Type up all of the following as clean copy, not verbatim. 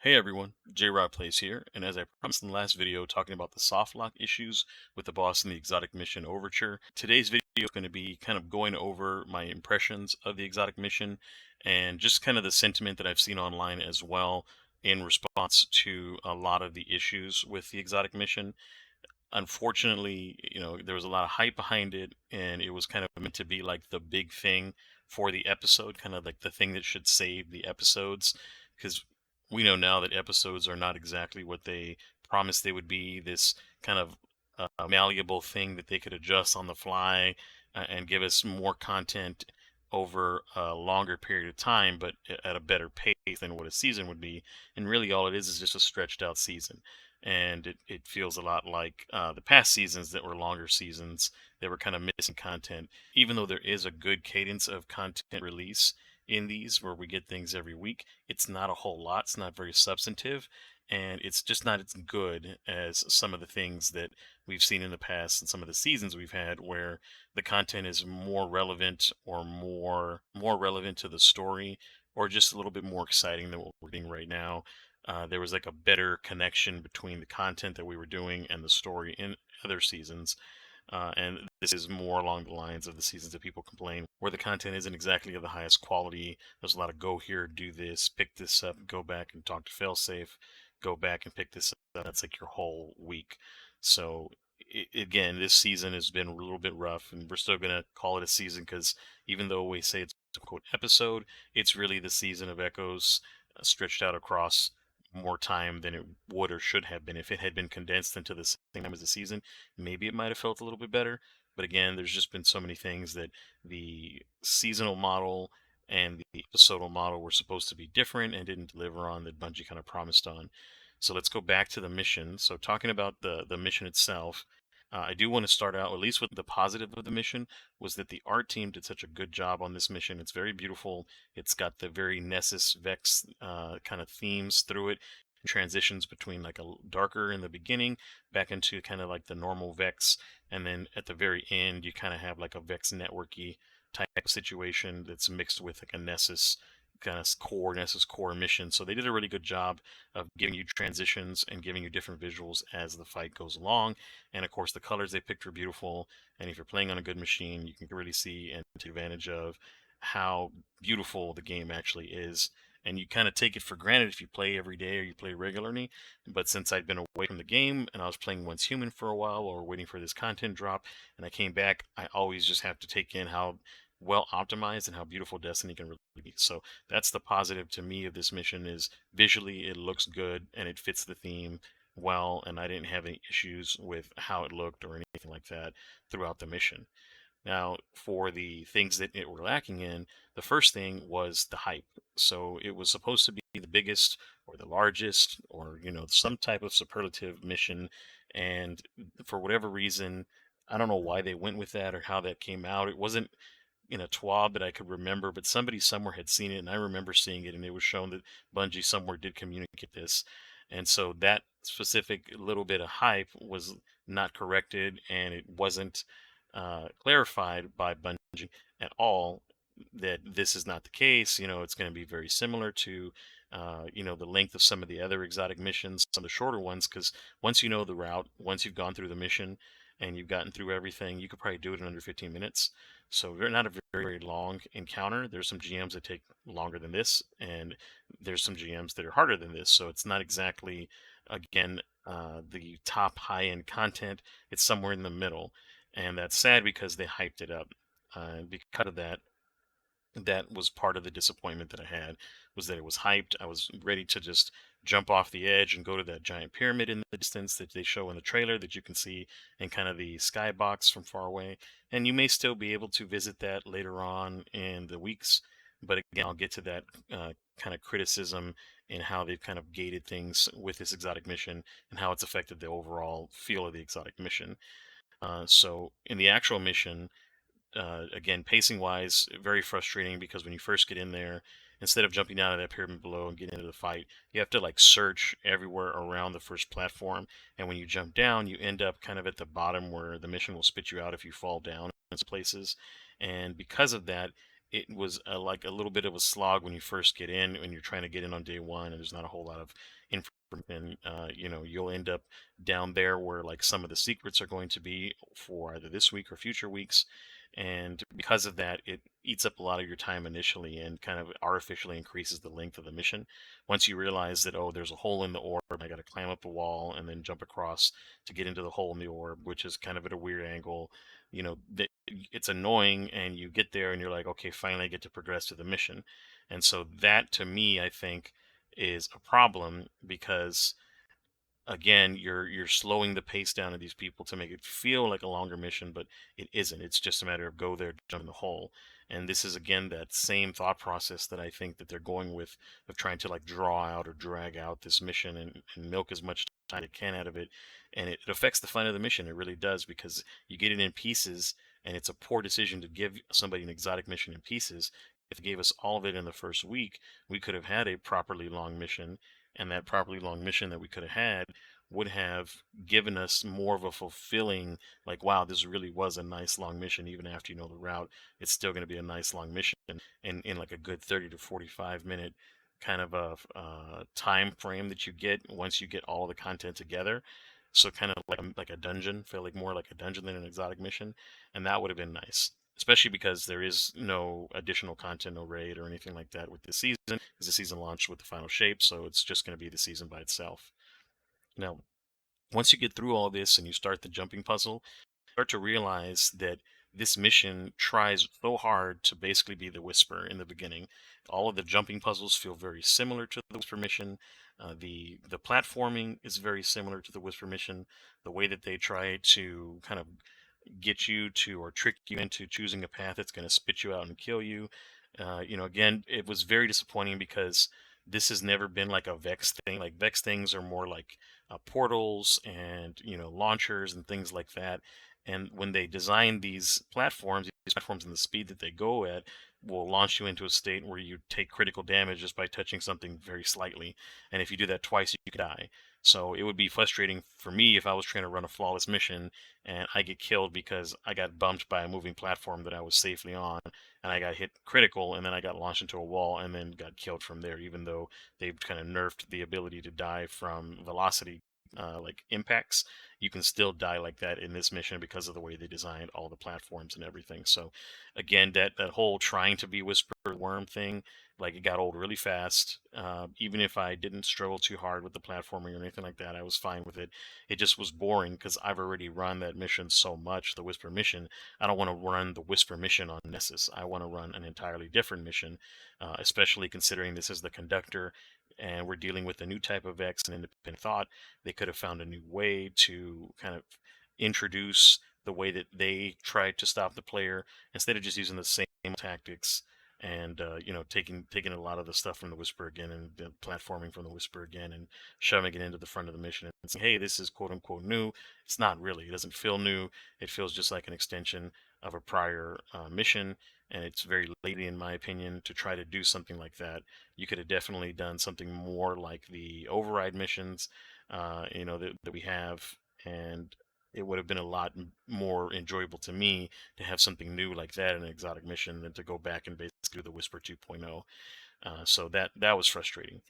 Hey everyone, J-Rod Plays here, and as I promised in the last video talking about the soft lock issues with the boss in the Exotic Mission Overture, today's video is going to be kind of going over my impressions of the Exotic Mission and just kind of the sentiment that I've seen online as well in response to a lot of the issues with the Exotic Mission. Unfortunately, there was a lot of hype behind it, and it was kind of meant to be like the big thing for the episode, kind of like the thing that should save the episodes, because we know now that episodes are not exactly what they promised they would be. This kind of malleable thing that they could adjust on the fly and give us more content over a longer period of time, but at a better pace than what a season would be. And really, all it is just a stretched out season, and it feels a lot like the past seasons that were longer seasons. They were kind of missing content, even though there is a good cadence of content release in these where we get things every week. It's not a whole lot, it's not very substantive, and it's just not as good as some of the things that we've seen in the past and some of the seasons we've had where the content is more relevant or more relevant to the story, or just a little bit more exciting than what we're getting right now. There was like a better connection between the content that we were doing and the story in other seasons. And this is more along the lines of the seasons that people complain, where the content isn't exactly of the highest quality. There's a lot of go here, do this, pick this up, go back and talk to Failsafe, go back and pick this up. That's like your whole week. So again, this season has been a little bit rough, and we're still gonna call it a season because even though we say it's a quote episode, it's really the season of Echoes stretched out across more time than it would or should have been. If it had been condensed into the same time as the season, maybe it might have felt a little bit better. But again, there's just been so many things that the seasonal model and the episodal model were supposed to be different and didn't deliver on that Bungie kind of promised on. So let's go back to the mission. So talking about the mission itself, I do want to start out at least with the positive of the mission was that the art team did such a good job on this mission. It's very beautiful. It's got the very Nessus Vex kind of themes through it. Transitions between like a darker in the beginning back into kind of like the normal Vex, and then at the very end you kind of have like a Vex networky type of situation that's mixed with like a Nessus core mission. So they did a really good job of giving you transitions and giving you different visuals as the fight goes along. And of course, the colors they picked are beautiful. And if you're playing on a good machine, you can really see and take advantage of how beautiful the game actually is. And you kind of take it for granted if you play every day or you play regularly. But since I'd been away from the game and I was playing Once Human for a while or waiting for this content drop, and I came back, I always just have to take in how well optimized and how beautiful Destiny can really be. So that's the positive to me of this mission is visually it looks good and it fits the theme well, and I didn't have any issues with how it looked or anything like that throughout the mission. Now, for the things that it were lacking in, the first thing was the hype. So it was supposed to be the biggest or the largest or, some type of superlative mission. And for whatever reason, I don't know why they went with that or how that came out. It wasn't in a TWAB that I could remember, but somebody somewhere had seen it, and I remember seeing it, and it was shown that Bungie somewhere did communicate this. And so that specific little bit of hype was not corrected, and it wasn't clarified by Bungie at all that this is not the case. It's going to be very similar to, the length of some of the other exotic missions, some of the shorter ones, because once you know the route, once you've gone through the mission and you've gotten through everything, you could probably do it in under 15 minutes. So they're not a very, very long encounter. There's some GMs that take longer than this, and there's some GMs that are harder than this. So it's not exactly, again, the top high-end content. It's somewhere in the middle, and that's sad because they hyped it up. Because of that, that was part of the disappointment that I had was that it was hyped. I was ready to just jump off the edge and go to that giant pyramid in the distance that they show in the trailer that you can see in kind of the skybox from far away. And you may still be able to visit that later on in the weeks. But again, I'll get to that kind of criticism and how they've kind of gated things with this exotic mission and how it's affected the overall feel of the exotic mission. So in the actual mission, again, pacing wise, very frustrating because when you first get in there, instead of jumping down to that pyramid below and getting into the fight, you have to like search everywhere around the first platform. And when you jump down, you end up kind of at the bottom where the mission will spit you out if you fall down in places. And because of that, it was like a little bit of a slog when you first get in, when you're trying to get in on day one, and there's not a whole lot of information. You'll end up down there where like some of the secrets are going to be for either this week or future weeks. And because of that, it eats up a lot of your time initially and kind of artificially increases the length of the mission. Once you realize that, oh, there's a hole in the orb, I got to climb up a wall and then jump across to get into the hole in the orb, which is kind of at a weird angle. It's annoying, and you get there and you're like, okay, finally I get to progress to the mission. And so that, to me, I think is a problem, because again, you're slowing the pace down of these people to make it feel like a longer mission, but it isn't. It's just a matter of go there, jump in the hole. And this is again that same thought process that I think that they're going with, of trying to like draw out or drag out this mission, and milk as much time it can out of it. And it affects the fun of the mission. It really does, because you get it in pieces, and it's a poor decision to give somebody an exotic mission in pieces. If they gave us all of it in the first week, we could have had a properly long mission, and that properly long mission that we could have had would have given us more of a fulfilling, like, wow, this really was a nice long mission. Even after you know the route, it's still going to be a nice long mission, and in like a good 30 to 45 minute kind of a time frame that you get once you get all the content together. So kind of like a dungeon, feel like more like a dungeon than an exotic mission. And that would have been nice, especially because there is no additional content, no raid or anything like that with this season, because the season launched with the final shape, so it's just going to be the season by itself. Now, once you get through all this and you start the jumping puzzle, start to realize that this mission tries so hard to basically be the Whisper in the beginning. All of the jumping puzzles feel very similar to the Whisper mission. The platforming is very similar to the Whisper mission. The way that they try to kind of get you to, or trick you into choosing a path that's going to spit you out and kill you. Again, it was very disappointing, because this has never been like a Vex thing. Like Vex things are more like portals and launchers and things like that. And when they design these platforms and the speed that they go at will launch you into a state where you take critical damage just by touching something very slightly. And if you do that twice, you could die. So it would be frustrating for me if I was trying to run a flawless mission and I get killed because I got bumped by a moving platform that I was safely on, and I got hit critical, and then I got launched into a wall and then got killed from there, even though they've kind of nerfed the ability to die from velocity like impacts. You can still die like that in this mission because of the way they designed all the platforms and everything. So again, that whole trying to be Whisper Worm thing, like, it got old really fast. Even if I didn't struggle too hard with the platforming or anything like that, I was fine with it. It just was boring because I've already run that mission so much, the Whisper mission. I don't want to run the Whisper mission on Nessus. I want to run an entirely different mission, especially considering this is the conductor and we're dealing with a new type of X and independent thought. They could have found a new way to kind of introduce the way that they tried to stop the player, instead of just using the same tactics, and taking a lot of the stuff from the Whisper again, and the platforming from the Whisper again, and shoving it into the front of the mission and saying, hey, this is quote unquote new. It's not really. It doesn't feel new. It feels just like an extension of a prior mission, and it's very late, in my opinion, to try to do something like that. You could have definitely done something more like the override missions, that we have, and it would have been a lot more enjoyable to me to have something new like that in an exotic mission than to go back and basically do the Whisper 2.0. So that was frustrating.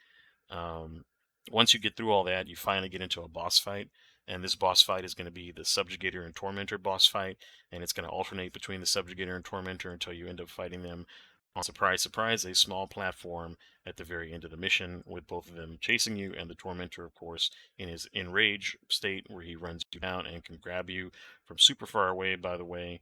Um, Once you get through all that, you finally get into a boss fight, and this boss fight is going to be the Subjugator and Tormentor boss fight, and it's going to alternate between the Subjugator and Tormentor until you end up fighting them on, surprise, surprise, a small platform at the very end of the mission, with both of them chasing you, and the Tormentor, of course, in his enrage state, where he runs you down and can grab you from super far away, by the way.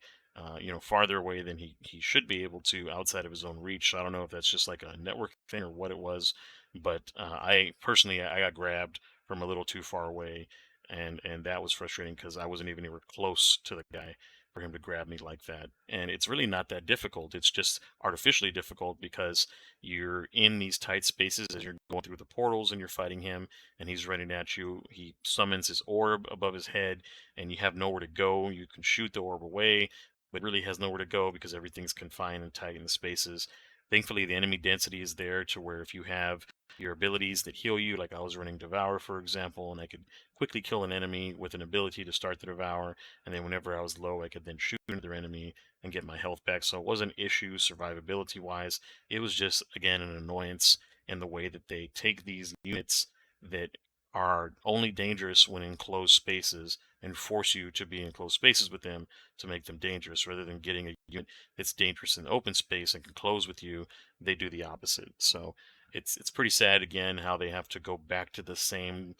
Farther away than he should be able to, outside of his own reach. So I don't know if that's just like a network thing or what it was, but I personally, I got grabbed from a little too far away, and that was frustrating because I wasn't even anywhere close to the guy for him to grab me like that. And it's really not that difficult. It's just artificially difficult because you're in these tight spaces as you're going through the portals and you're fighting him, and he's running at you. He summons his orb above his head, and you have nowhere to go. You can shoot the orb away, but it really has nowhere to go because everything's confined and tight in the spaces. Thankfully, the enemy density is there to where if you have your abilities that heal you, like I was running Devour, for example, and I could quickly kill an enemy with an ability to start the Devour, and then whenever I was low, I could then shoot another enemy and get my health back. So it wasn't an issue survivability wise. It was just, again, an annoyance in the way that they take these units that are only dangerous when in closed spaces and force you to be in closed spaces with them to make them dangerous, rather than getting a unit that's dangerous in open space and can close with you. They do the opposite. So it's pretty sad, again, how they have to go back to the same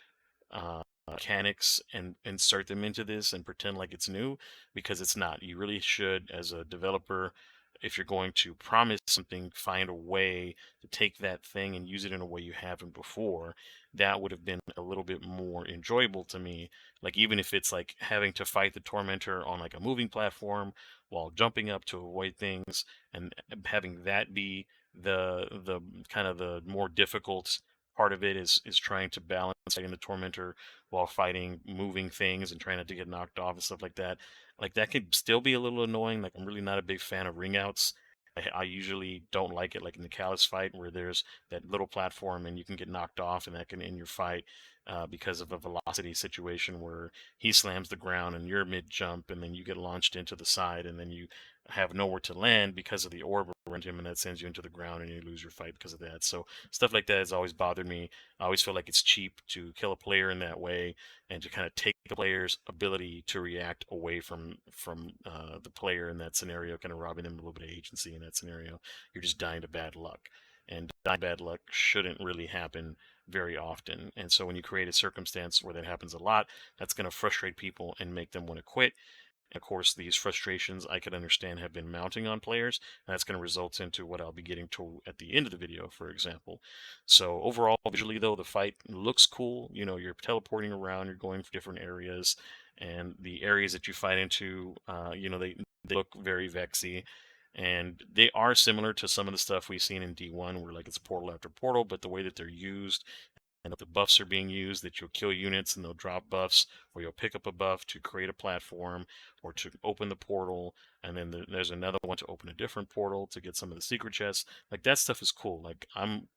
mechanics and insert them into this and pretend like it's new, because it's not. You really should, as a developer, if you're going to promise something, find a way to take that thing and use it in a way you haven't before. That would have been a little bit more enjoyable to me. Like, even if it's like having to fight the tormentor on like a moving platform while jumping up to avoid things, and having that be the kind of the more difficult part of it, is trying to balance fighting the tormentor while fighting moving things and trying not to get knocked off and stuff like that. Like, that could still be a little annoying. Like, I'm really not a big fan of ring outs. I usually don't like it, like in the Callus fight, where there's that little platform and you can get knocked off, and that can end your fight because of a velocity situation where he slams the ground and you're mid jump, and then you get launched into the side, and then you have nowhere to land because of the orb around him, and that sends you into the ground and you lose your fight because of that. So stuff like that has always bothered me. I always feel like it's cheap to kill a player in that way, and to kind of take the player's ability to react away from the player in that scenario, kind of robbing them a little bit of agency in that scenario. You're just dying to bad luck, and dying to bad luck shouldn't really happen very often. And so when you create a circumstance where that happens a lot, that's going to frustrate people and make them want to quit. Of course, these frustrations I could understand have been mounting on players, and that's going to result into what I'll be getting to at the end of the video, for example. So overall, visually though, the fight looks cool. You know, you're teleporting around, you're going for different areas, and the areas that you fight into, they look very vexy. And they are similar to some of the stuff we've seen in D1, where like it's portal after portal, but the way that they're used and the buffs are being used, that you'll kill units and they'll drop buffs, or you'll pick up a buff to create a platform or to open the portal, and then there's another one to open a different portal to get some of the secret chests. Like, that stuff is cool. Like, I'm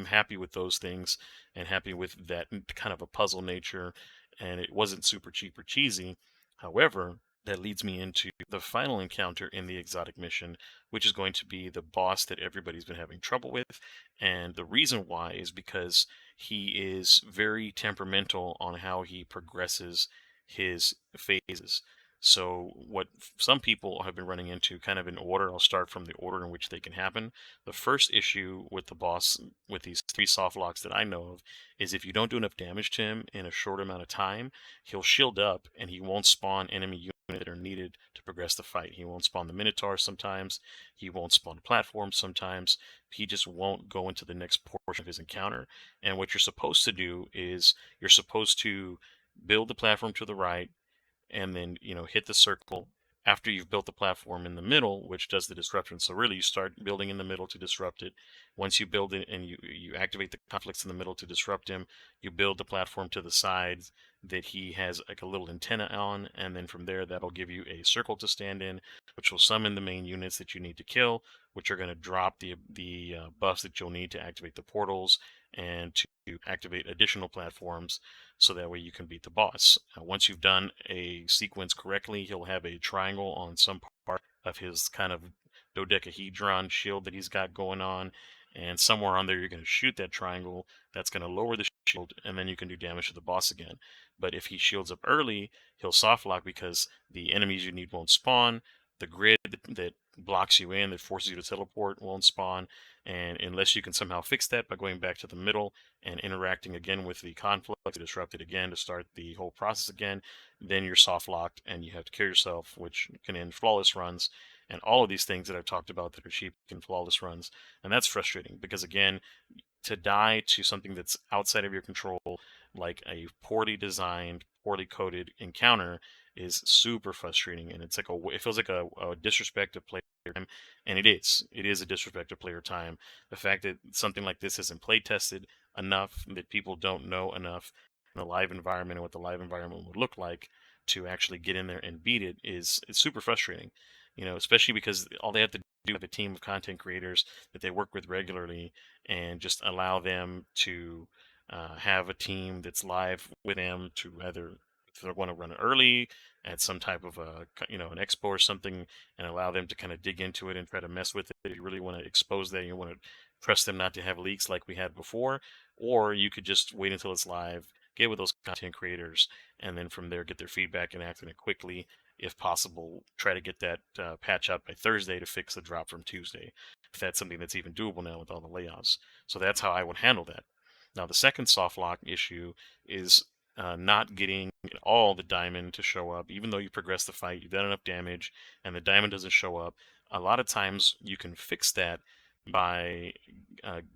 happy with those things, and happy with that kind of a puzzle nature, and it wasn't super cheap or cheesy. However, that leads me into the final encounter in the exotic mission, which is going to be the boss that everybody's been having trouble with. And the reason why is because he is very temperamental on how he progresses his phases. So what some people have been running into, kind of in order, I'll start from the order in which they can happen. The first issue with the boss, with these 3 soft locks that I know of, is if you don't do enough damage to him in a short amount of time, he'll shield up and he won't spawn enemy units that are needed to progress the fight. He won't spawn the Minotaur sometimes, he won't spawn platforms sometimes, he just won't go into the next portion of his encounter. And what you're supposed to do is you're supposed to build the platform to the right, and then hit the circle after you've built the platform in the middle, which does the disruption. So really, you start building in the middle to disrupt it. Once you build it and you activate the conflicts in the middle to disrupt him, you build the platform to the sides that he has like a little antenna on, and then from there that'll give you a circle to stand in, which will summon the main units that you need to kill, which are going to drop the buffs that you'll need to activate the portals and to activate additional platforms, so that way you can beat the boss. Once you've done a sequence correctly, he'll have a triangle on some part of his kind of dodecahedron shield that he's got going on, and somewhere on there you're going to shoot that triangle. That's going to lower the shield, and then you can do damage to the boss again. But if he shields up early, he'll soft lock because the enemies you need won't spawn. The grid that blocks you in, that forces you to teleport, won't spawn. And unless you can somehow fix that by going back to the middle and interacting again with the conflict to disrupt it again to start the whole process again, then you're soft locked and you have to kill yourself, which can end flawless runs. And all of these things that I've talked about that are cheap can flawless runs. And that's frustrating because, again, to die to something that's outside of your control, like a poorly designed, poorly coded encounter, is super frustrating. And it's like it feels like a disrespect of player time, and it is. It is a disrespect of player time. The fact that something like this isn't play tested enough, that people don't know enough in the live environment and what the live environment would look like to actually get in there and beat it, is super frustrating. Especially because all they have to do have a team of content creators that they work with regularly, and just allow them to have a team that's live with them to either, if they want to run it early at some type of an expo or something, and allow them to kind of dig into it and try to mess with it. If you really want to expose that, you want to press them not to have leaks like we had before, or you could just wait until it's live, get with those content creators, and then from there get their feedback and act on it quickly. If possible, try to get that patch out by Thursday to fix the drop from Tuesday, if that's something that's even doable now with all the layoffs. So that's how I would handle that. Now, the second soft lock issue is not getting all the diamond to show up. Even though you progress the fight, you've done enough damage, and the diamond doesn't show up, a lot of times you can fix that by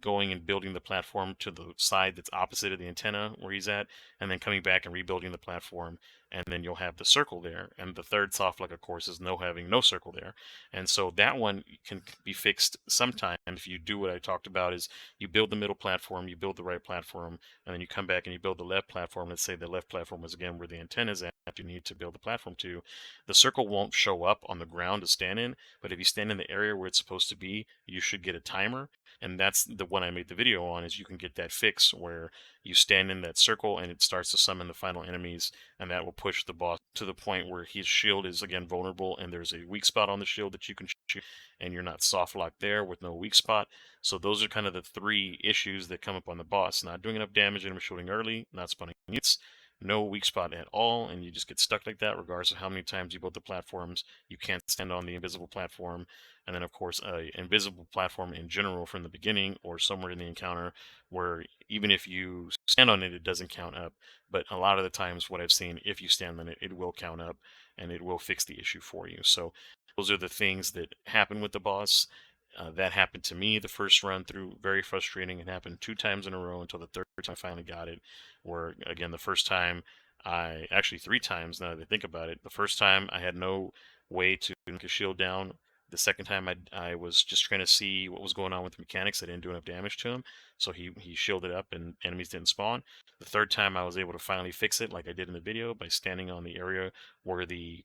going and building the platform to the side that's opposite of the antenna where he's at, and then coming back and rebuilding the platform, and then you'll have the circle there. And the third soft lock, of course, is having no circle there. And so that one can be fixed sometime if you do what I talked about: is you build the middle platform, you build the right platform, and then you come back and you build the left platform. Let's say the left platform is again where the antenna is at, you need to build the platform to. The circle won't show up on the ground to stand in, but if you stand in the area where it's supposed to be, you should get a timer. And that's the one I made the video on, is you can get that fix where you stand in that circle and it starts to summon the final enemies, and that will push the boss to the point where his shield is again vulnerable, and there's a weak spot on the shield that you can shoot, and you're not soft locked there with no weak spot. So those are kind of the three issues that come up on the boss: not doing enough damage and shooting early, not spawning units, no weak spot at all, and you just get stuck like that regardless of how many times you build the platforms. You can't stand on the invisible platform. And then of course a invisible platform in general from the beginning or somewhere in the encounter, where even if you stand on it, it doesn't count up. But a lot of the times what I've seen, if you stand on it, it will count up and it will fix the issue for you. So those are the things that happen with the boss. That happened to me the first run through, very frustrating. It happened 2 times in a row until the third time I finally got it. Where again, the first time, I actually 3 times now that I think about it. The first time I had no way to make a shield down. The second time I was just trying to see what was going on with the mechanics. I didn't do enough damage to him, so he shielded up and enemies didn't spawn. The third time I was able to finally fix it, like I did in the video, by standing on the area where the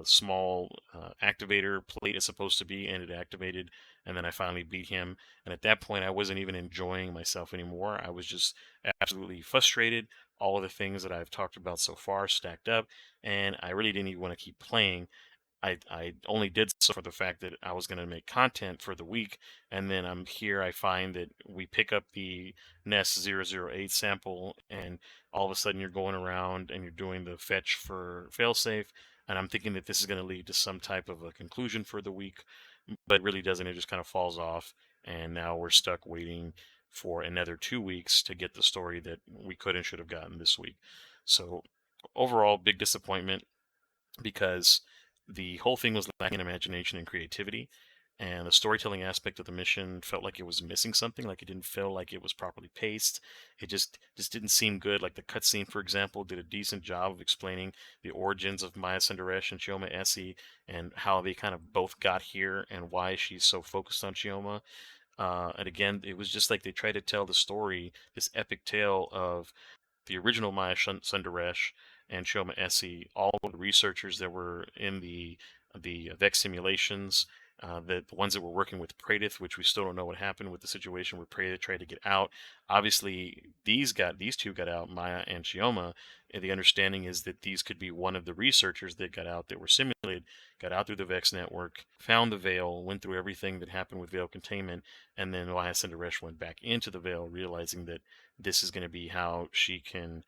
small activator plate is supposed to be, and it activated, and then I finally beat him. And at that point, I wasn't even enjoying myself anymore. I was just absolutely frustrated. All of the things that I've talked about so far stacked up, and I really didn't even want to keep playing. I only did so for the fact that I was going to make content for the week, and then I'm here. I find that we pick up the Nest 008 sample, and all of a sudden you're going around and you're doing the fetch for failsafe, and I'm thinking that this is going to lead to some type of a conclusion for the week, but it really doesn't. It just kind of falls off, and now we're stuck waiting for another 2 weeks to get the story that we could and should have gotten this week. So overall, big disappointment, because the whole thing was lacking imagination and creativity, and the storytelling aspect of the mission felt like it was missing something. Like it didn't feel like it was properly paced. It just didn't seem good. Like the cutscene, for example, did a decent job of explaining the origins of Maya Sundaresh and Chioma Essie, and how they kind of both got here and why she's so focused on Chioma. And again, it was just like they tried to tell the story, this epic tale of the original Maya Sundaresh and Chioma Essie, all of the researchers that were in the Vex simulations, the ones that were working with Praedyth, which we still don't know what happened with the situation where Praedyth tried to get out. Obviously, these two got out, Maya and Chioma, and the understanding is that these could be one of the researchers that got out, that were simulated, got out through the Vex network, found the Veil, went through everything that happened with Veil containment, and then Maya Sundaresh went back into the Veil, realizing that this is going to be how she can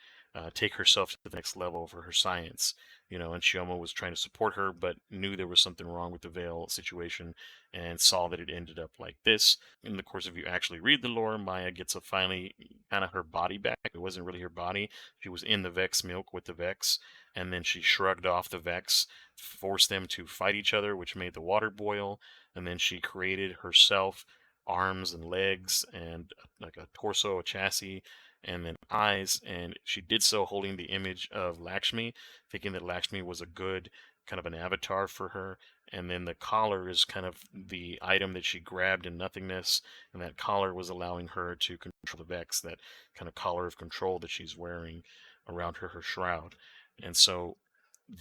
take herself to the next level for her science. And Chioma was trying to support her, but knew there was something wrong with the Veil situation, and saw that it ended up like this. In the course of, you actually read the lore, Maya gets finally kind of her body back. It wasn't really her body. She was in the Vex milk with the Vex, and then she shrugged off the Vex, forced them to fight each other, which made the water boil, and then she created herself arms and legs and like a torso, a chassis, and then eyes. And she did so holding the image of Lakshmi, thinking that Lakshmi was a good kind of an avatar for her. And then the collar is kind of the item that she grabbed in nothingness, and that collar was allowing her to control the Vex, that kind of collar of control that she's wearing around her shroud. And so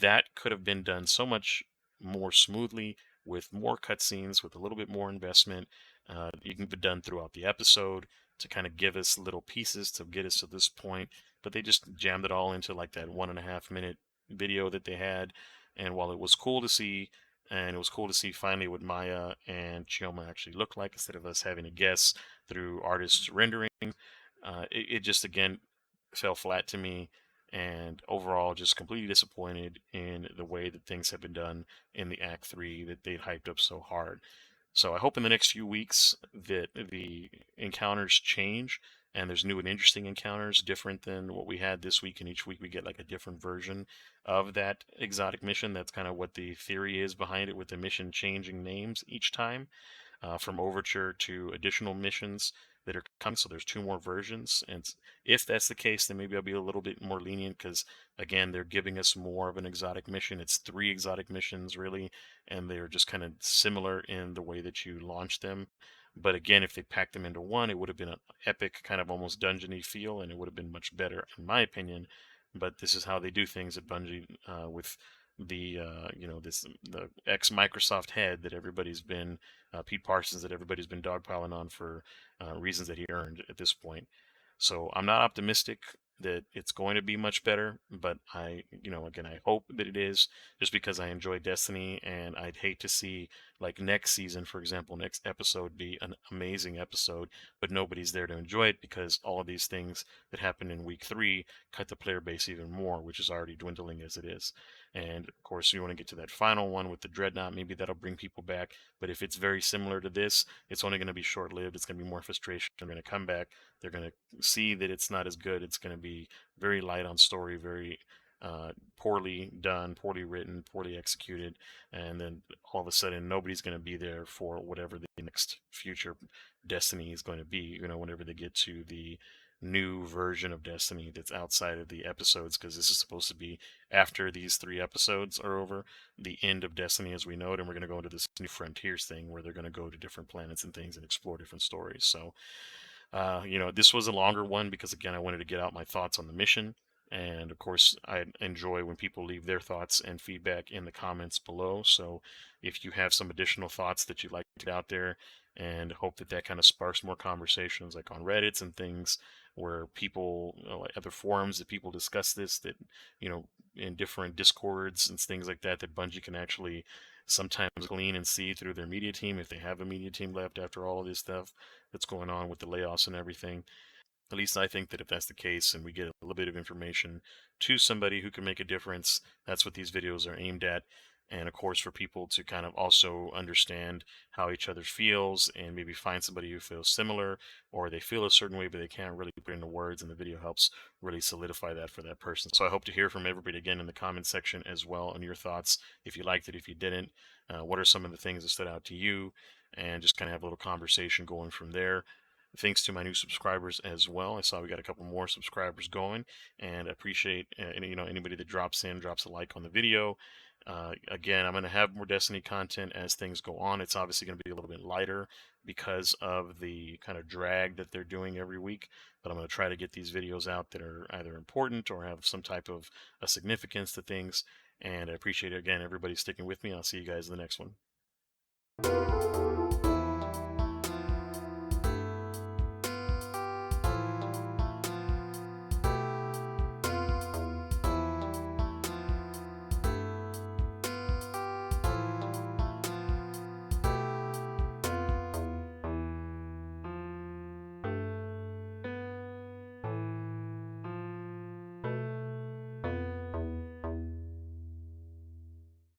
that could have been done so much more smoothly with more cutscenes, with a little bit more investment. You can be done throughout the episode to kind of give us little pieces to get us to this point, but they just jammed it all into like that 1.5 minute video that they had. And while it was cool to see, and it was cool to see finally what Maya and Chioma actually look like instead of us having to guess through artists' rendering, it just again fell flat to me, and overall just completely disappointed in the way that things have been done in the Act 3 that they hyped up so hard. So I hope in the next few weeks that the encounters change and there's new and interesting encounters different than what we had this week, and each week we get like a different version of that exotic mission. That's kind of what the theory is behind it, with the mission changing names each time, from Overture to additional missions that are coming. So there's two more versions, and if that's the case, then maybe I'll be a little bit more lenient, because again, they're giving us more of an exotic mission. It's 3 exotic missions really, and they're just kind of similar in the way that you launch them. But again, if they packed them into one, it would have been an epic kind of almost dungeony feel, and it would have been much better in my opinion. But this is how they do things at Bungie, with the the ex Microsoft head that everybody's been, Pete Parsons, that everybody's been dogpiling on for reasons that he earned at this point. So I'm not optimistic that it's going to be much better, but again, I hope that it is, just because I enjoy Destiny, and I'd hate to see like next season, for example, next episode be an amazing episode, but nobody's there to enjoy it because all of these things that happened in week 3 cut the player base even more, which is already dwindling as it is. And of course, you want to get to that final one with the Dreadnought. Maybe that'll bring people back. But if it's very similar to this, it's only going to be short lived. It's going to be more frustration. They're going to come back. They're going to see that it's not as good. It's going to be very light on story, very poorly done, poorly written, poorly executed. And then all of a sudden, nobody's going to be there for whatever the next future Destiny is going to be, whenever they get to the new version of Destiny that's outside of the episodes, because this is supposed to be after these 3 episodes are over, the end of Destiny as we know it, and we're going to go into this new Frontiers thing where they're going to go to different planets and things and explore different stories. So, this was a longer one because, again, I wanted to get out my thoughts on the mission. And of course, I enjoy when people leave their thoughts and feedback in the comments below. So if you have some additional thoughts that you'd like to get out there, and hope that that kind of sparks more conversations like on Reddits and things where people, like other forums that people discuss this, that, in different discords and things like that, that Bungie can actually sometimes glean and see through their media team, if they have a media team left after all of this stuff that's going on with the layoffs and everything. At least I think that if that's the case and we get a little bit of information to somebody who can make a difference, that's what these videos are aimed at. And of course, for people to kind of also understand how each other feels, and maybe find somebody who feels similar, or they feel a certain way but they can't really put into words, and the video helps really solidify that for that person. So I hope to hear from everybody again in the comment section as well on your thoughts, if you liked it, if you didn't. What are some of the things that stood out to you? And just kind of have a little conversation going from there. Thanks to my new subscribers as well. I saw we got a couple more subscribers going, and I appreciate anybody that drops a like on the video. Again, I'm going to have more Destiny content as things go on. It's obviously going to be a little bit lighter because of the kind of drag that they're doing every week, but I'm going to try to get these videos out that are either important or have some type of a significance to things. And I appreciate, again, everybody sticking with me. I'll see you guys in the next one.